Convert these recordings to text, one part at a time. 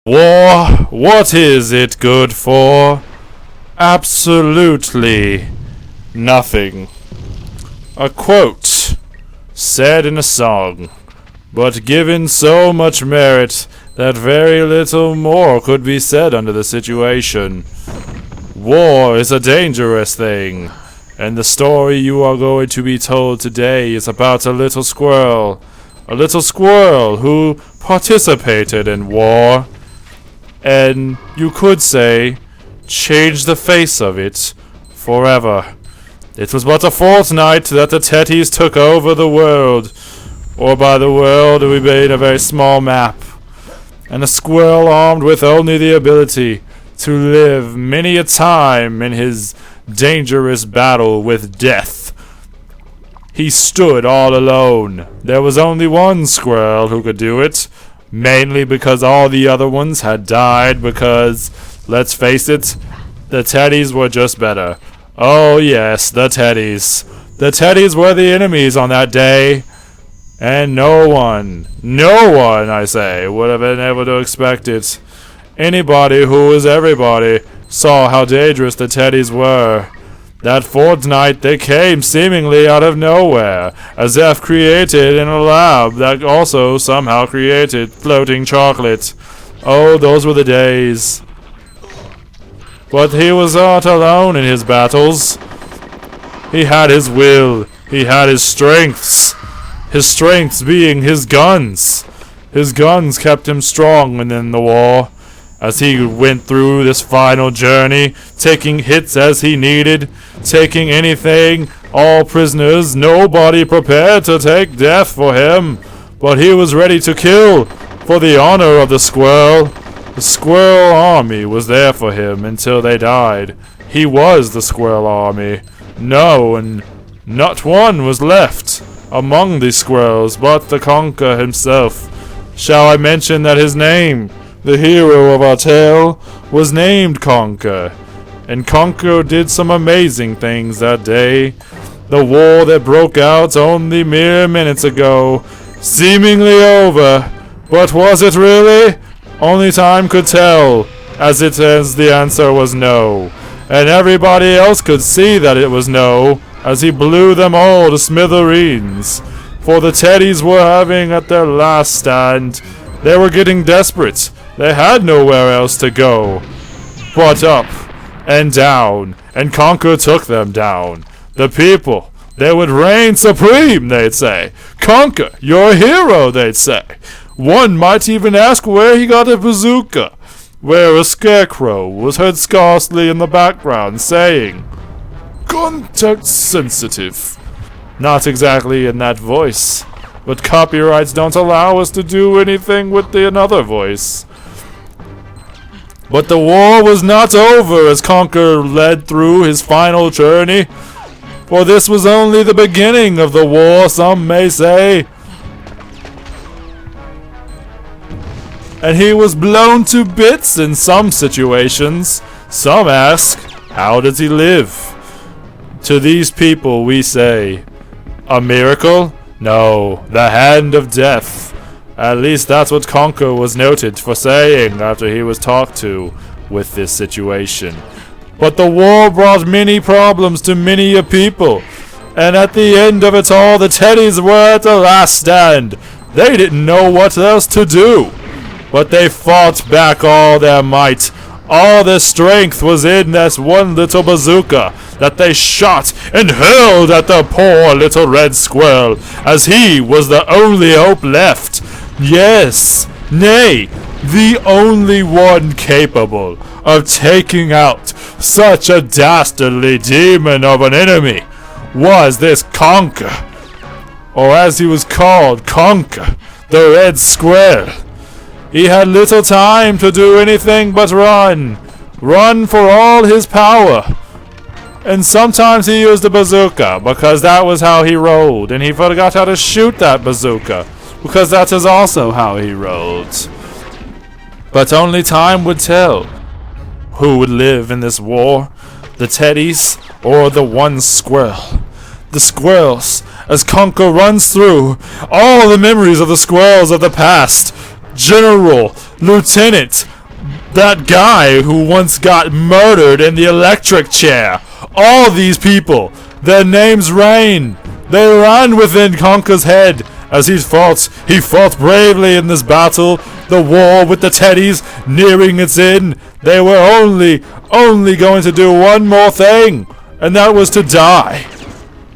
War, what is it good for? Absolutely nothing. A quote said in a song, but given so much merit that very little more could be said under the situation. War is a dangerous thing, and the story you are going to be told today is about a little squirrel who participated in war, and you could say, changed the face of it forever. It was but a fortnight that the Tetties took over the world, or by the world we made a very small map, and a squirrel armed with only the ability to live many a time in his dangerous battle with death. He stood all alone. There was only one squirrel who could do it, mainly because all the other ones had died because, let's face it, the Teddies were just better. Oh yes, the Teddies. The Teddies were the enemies on that day, and no one, I say, would have been able to expect it. Anybody who was everybody saw how dangerous the Teddies were. That fortnight they came seemingly out of nowhere, as if created in a lab that also somehow created floating chocolate. Oh, those were the days. But he was not alone in his battles. He had his will. He had his strengths. His strengths being his guns. His guns kept him strong in the war, as he went through this final journey, taking hits as he needed, taking anything, all prisoners, nobody prepared to take death for him, but he was ready to kill for the honor of the squirrel. The squirrel army was there for him until they died. He was the squirrel army. No, and not one was left among the squirrels but the Conker himself. Shall I mention that his name, the hero of our tale, was named Conker, and Conker did some amazing things that day. The war that broke out only mere minutes ago, seemingly over, but was it really? Only time could tell, as the answer was no, and everybody else could see that it was no, as he blew them all to smithereens. For the Teddies were having at their last stand. They were getting desperate. They had nowhere else to go but up and down, and Conker took them down. The people, they would reign supreme, they'd say. Conker, you're a hero, they'd say. One might even ask where he got a bazooka, where a scarecrow was heard scarcely in the background saying, "Context sensitive." Not exactly in that voice, but copyrights don't allow us to do anything with another voice. But the war was not over as Conker led through his final journey, for this was only the beginning of the war, some may say. And he was blown to bits in some situations. Some ask, how does he live? To these people we say, a miracle? No, the hand of death. At least that's what Conker was noted for saying after he was talked to with this situation. But the war brought many problems to many a people, and at the end of it all, the Teddies were at the last stand. They didn't know what else to do, but they fought back all their might. All their strength was in that one little bazooka that they shot and hurled at the poor little red squirrel, as he was the only hope left. Yes, nay, the only one capable of taking out such a dastardly demon of an enemy was this Conker, or as he was called, Conker, the red squirrel. He had little time to do anything but run for all his power. And sometimes he used a bazooka, because that was how he rolled, and he forgot how to shoot that bazooka, because that is also how he rolled. But only time would tell who would live in this war, the Teddies or the one squirrel. The squirrels, as Conker runs through all the memories of the squirrels of the past. General, Lieutenant, That guy who once got murdered in the electric chair. All these people, their names reign. They ran within Conker's head as he fought bravely in this battle, the war with the Teddies nearing its end. They were only going to do one more thing, and that was to die.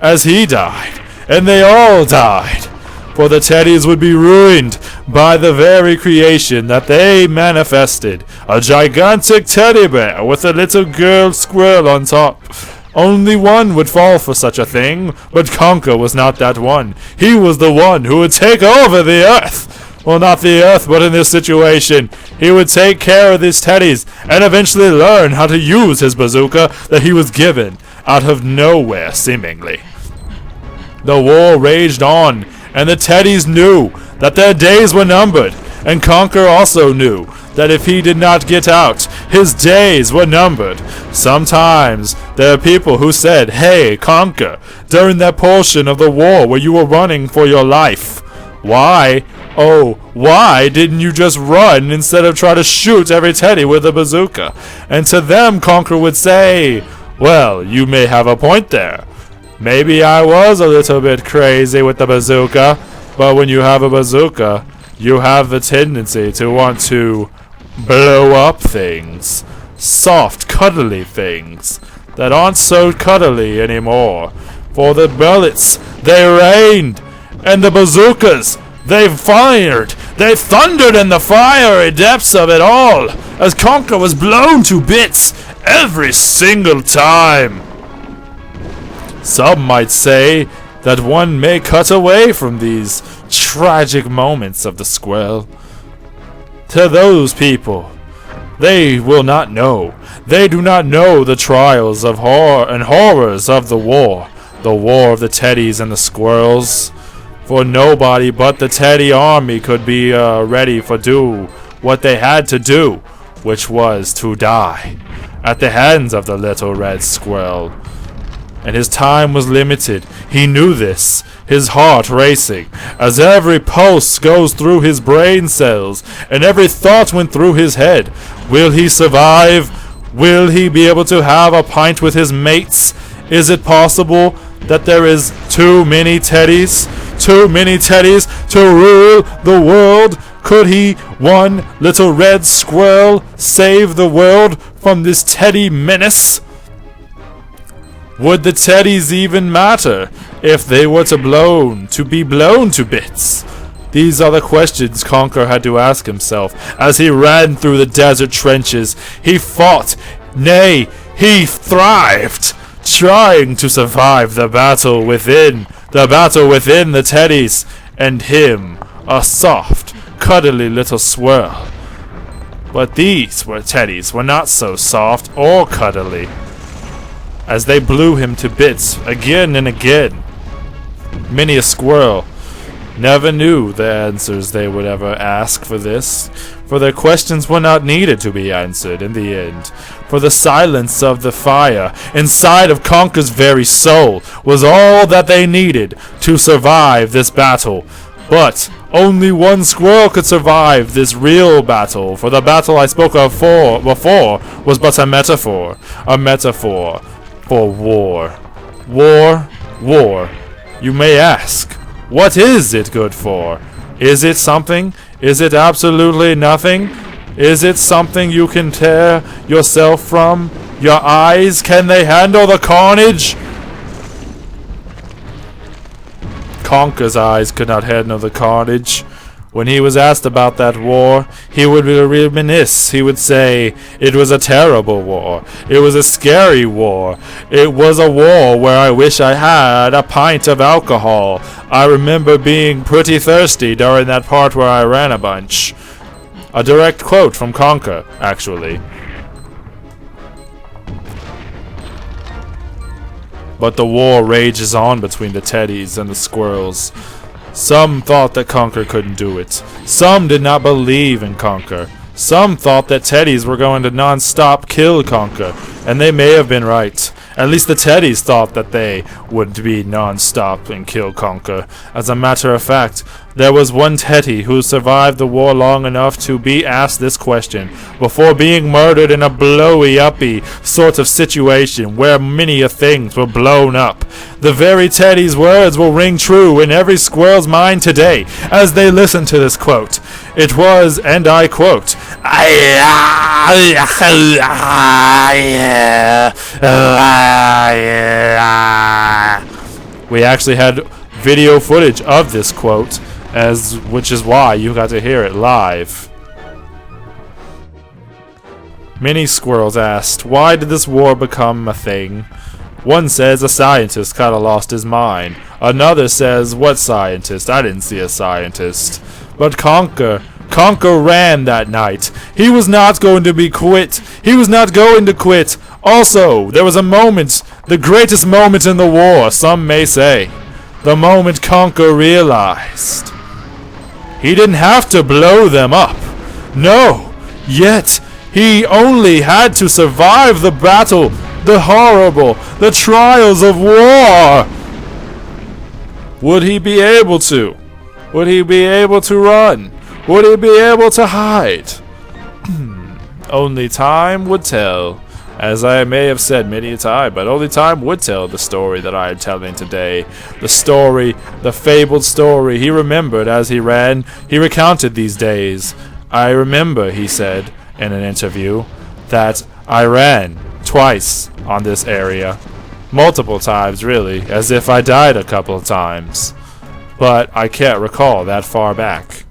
As he died, and they all died. For the Teddies would be ruined by the very creation that they manifested. A gigantic teddy bear with a little girl squirrel on top. Only one would fall for such a thing, but Conker was not that one. He was the one who would take over the earth. Well, not the earth, but in this situation, he would take care of these Teddies and eventually learn how to use his bazooka that he was given out of nowhere, seemingly. The war raged on, and the Teddies knew that their days were numbered, and Conker also knew that if he did not get out, his days were numbered. Sometimes there are people who said, "Hey, Conker, during that portion of the war where you were running for your life, why didn't you just run instead of try to shoot every Teddy with a bazooka?" And to them, Conker would say, "Well, you may have a point there. Maybe I was a little bit crazy with the bazooka, but when you have a bazooka, you have the tendency to want to blow up things. Soft, cuddly things that aren't so cuddly anymore. For the bullets, they rained, and the bazookas, they fired. They thundered in the fiery depths of it all, as Conker was blown to bits every single time. Some might say that one may cut away from these tragic moments of the squirrel. To those people, they will not know. They do not know the trials of horrors of the war of the Teddies and the squirrels. For nobody but the Teddy army could be ready for do what they had to do, which was to die at the hands of the little red squirrel. And his time was limited. He knew this, his heart racing, as every pulse goes through his brain cells, and every thought went through his head. Will he survive? Will he be able to have a pint with his mates? Is it possible that there is too many Teddies? Too many Teddies to rule the world? Could he, one little red squirrel, save the world from this Teddy menace? Would the Teddies even matter if they were to be blown to bits? These are the questions Conker had to ask himself as he ran through the desert trenches. He fought, nay, he thrived, trying to survive the battle within the Teddies, and him, a soft, cuddly little swirl. But these Teddies were not so soft or cuddly, as they blew him to bits again and again. Many a squirrel never knew the answers they would ever ask for this, for their questions were not needed to be answered in the end, for the silence of the fire inside of Conker's very soul was all that they needed to survive this battle. But only one squirrel could survive this real battle, for the battle I spoke of before was but a metaphor for war. War. You may ask, what is it good for? Is it something? Is it absolutely nothing? Is it something you can tear yourself from? Your eyes, can they handle the carnage? Conker's eyes could not handle the carnage. When he was asked about that war, he would reminisce. He would say, "It was a terrible war. It was a scary war. It was a war where I wish I had a pint of alcohol. I remember being pretty thirsty during that part where I ran a bunch." A direct quote from Conker, actually. But the war rages on between the Teddies and the squirrels. Some thought that Conker couldn't do it. Some did not believe in Conker. Some thought that Teddies were going to non-stop kill Conker, and they may have been right. At least the Teddies thought that they would be non-stop and kill Conker. As a matter of fact, There was one Teddy who survived the war long enough to be asked this question before being murdered in a blowy-uppy sort of situation where many a things were blown up. The very Teddy's words will ring true in every squirrel's mind today as they listen to this quote. It was, and I quote, we actually had video footage of this quote, which is why you got to hear it live. Many squirrels asked, why did this war become a thing? One says a scientist kinda lost his mind. Another says, what scientist? I didn't see a scientist. But Conker ran that night. He was not going to be quit. He was not going to quit. Also, there was a moment, the greatest moment in the war, some may say. The moment Conker realized he didn't have to blow them up. No, yet he only had to survive the battle, the horrible, the trials of war. Would he be able to? Would he be able to run? Would he be able to hide? Only time would tell. As I may have said many a time, but only time would tell the story that I am telling today. The story, the fabled story he remembered as he ran. He recounted these days. I remember, he said in an interview, that I ran twice on this area. Multiple times, really, as if I died a couple of times. But I can't recall that far back.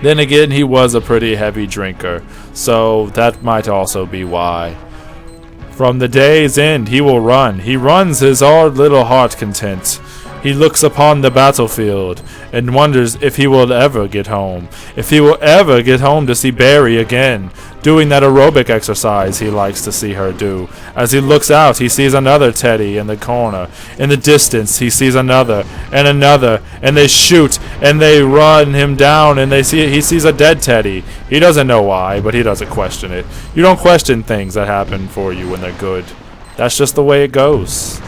Then again, he was a pretty heavy drinker, so that might also be why. From the day's end he will run. He runs his odd little heart content. He looks upon the battlefield and wonders if he will ever get home. If he will ever get home to see Barry again, doing that aerobic exercise he likes to see her do. As he looks out, he sees another Teddy in the corner. In the distance, he sees another, and they shoot, and they run him down, and he sees a dead Teddy. He doesn't know why, but he doesn't question it. You don't question things that happen for you when they're good. That's just the way it goes.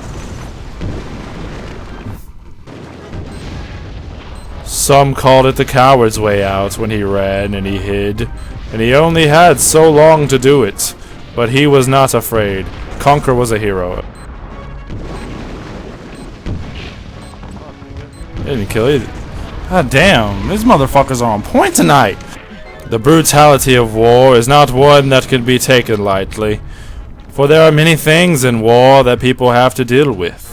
Some called it the coward's way out when he ran and he hid, and he only had so long to do it. But he was not afraid. Conker was a hero. Didn't kill either. God damn, these motherfuckers are on point tonight. The brutality of war is not one that can be taken lightly, for there are many things in war that people have to deal with.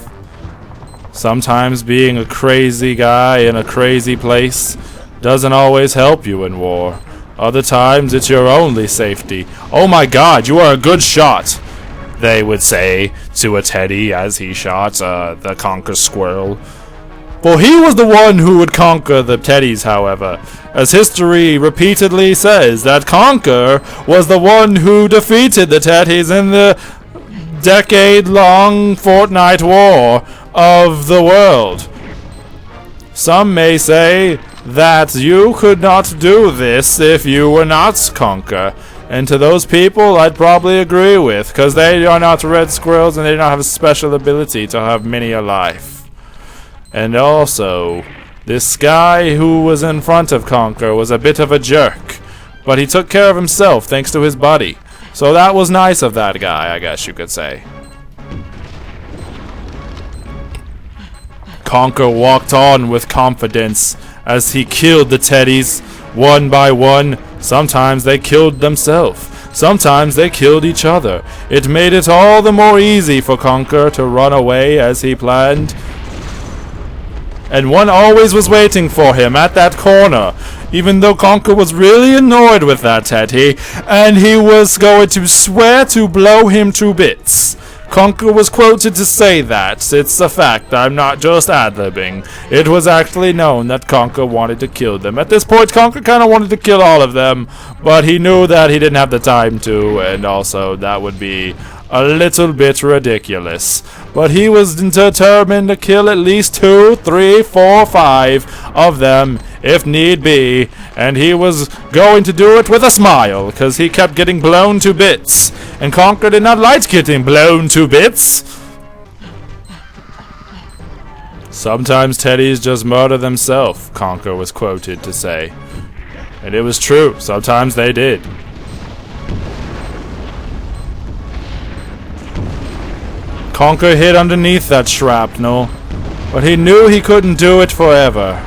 Sometimes being a crazy guy in a crazy place doesn't always help you in war. Other times it's your only safety. Oh my god, you are a good shot, they would say to a Teddy as he shot the Conker squirrel. For he was the one who would conquer the Teddies, however, as history repeatedly says that Conker was the one who defeated the Teddies in the decade-long fortnight war of the world. Some may say that you could not do this if you were not Conker, and to those people I'd probably agree with, because they are not red squirrels and they do not have a special ability to have many a life. And also, this guy who was in front of Conker was a bit of a jerk, but he took care of himself thanks to his buddy, so that was nice of that guy, I guess you could say. Conker walked on with confidence as he killed the Teddies one by one. Sometimes they killed themselves. Sometimes they killed each other. It made it all the more easy for Conker to run away as he planned. And one always was waiting for him at that corner, even though Conker was really annoyed with that Teddy, and he was going to swear to blow him to bits. Conker was quoted to say that. It's a fact. I'm not just ad-libbing. It was actually known that Conker wanted to kill them. At this point, Conker kind of wanted to kill all of them, but he knew that he didn't have the time to, and also that would be a little bit ridiculous. But he was determined to kill at least 2, 3, 4, 5 of them, if need be, and he was going to do it with a smile, because he kept getting blown to bits, and Conker did not like getting blown to bits. Sometimes teddies just murder themselves, Conker was quoted to say. And it was true, sometimes they did. Conker hid underneath that shrapnel, but he knew he couldn't do it forever,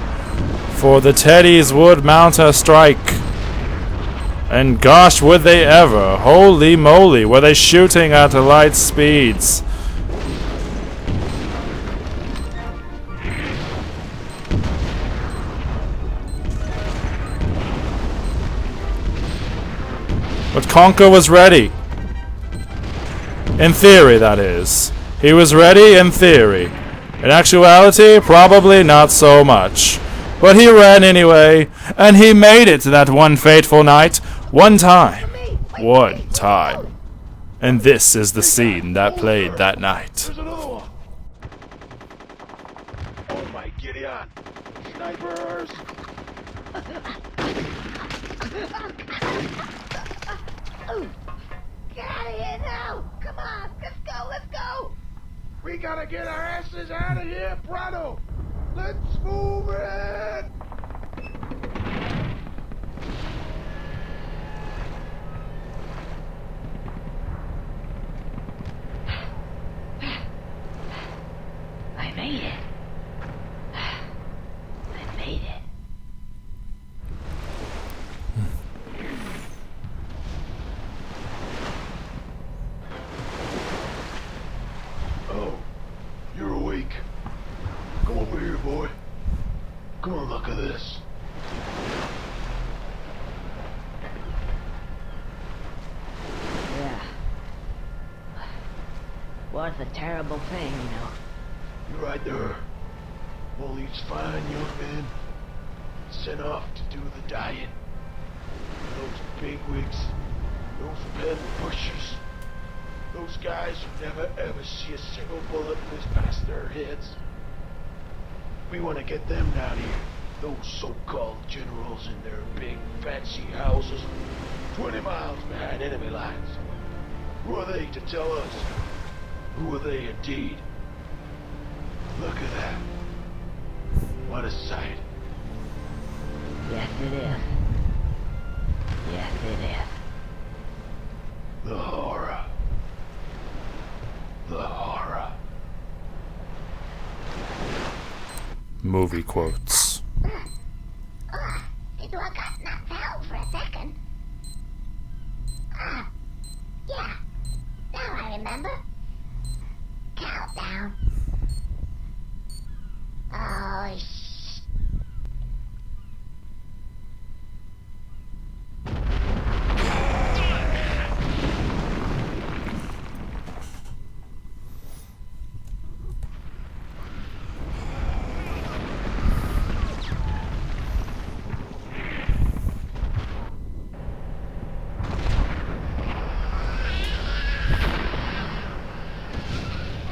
for the teddies would mount a strike. And gosh, would they ever! Holy moly, were they shooting at light speeds! But Conker was ready. In theory, that is. He was ready in theory. In actuality, probably not so much. But he ran anyway, and he made it that one fateful night. One time. One time. And this is the scene that played that night. There's another one. Oh my Gideon! Snipers! Get out of here now! Come on, let's go! We gotta get our asses out of here, pronto! Let's move it! I made it. I made it. Oh, you're awake. Come over here, boy. Come on, look at this. Yeah. What's a terrible thing, you know. You're right there. All these fine young men sent off to do the dying. Those bigwigs, those pen pushers, those guys who never ever see a single bullet whiz past their heads. We want to get them down here. Those so-called generals in their big fancy houses 20 miles behind enemy lines. Who are they to tell us? Who are they indeed? Look at that. What a sight. Yes, it is. Yes, it is. The horror. The horror. Movie quotes. Did I got knocked out for a second? Yeah. Now I remember. Countdown. Oh, I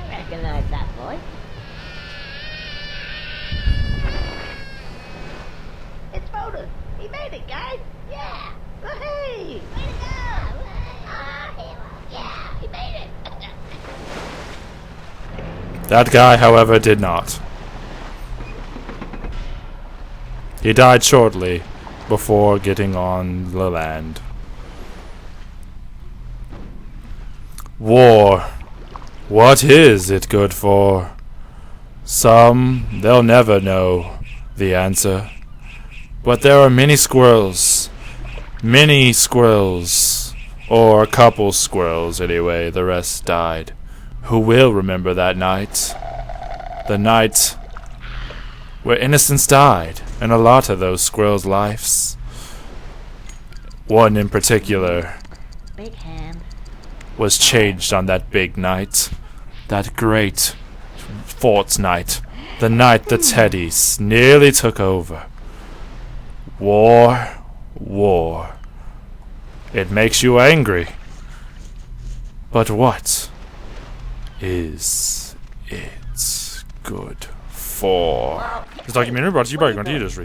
recognize that voice. It's Foden. He made it, guys. Yeah. Hey. Way to go. Yeah, he made it. That guy, however, did not. He died shortly before getting on the land. War. What is it good for? Some, they'll never know the answer. But there are many squirrels. Many squirrels. Or a couple squirrels, anyway. The rest died. Who will remember that night? The night where innocents died. And a lot of those squirrels' lives. One in particular Big hand. was changed on that big night. That great fortnight. The night the teddies nearly took over. War. War. It makes you angry. But what is it good for? This documentary brought to you by Grunt Eaters.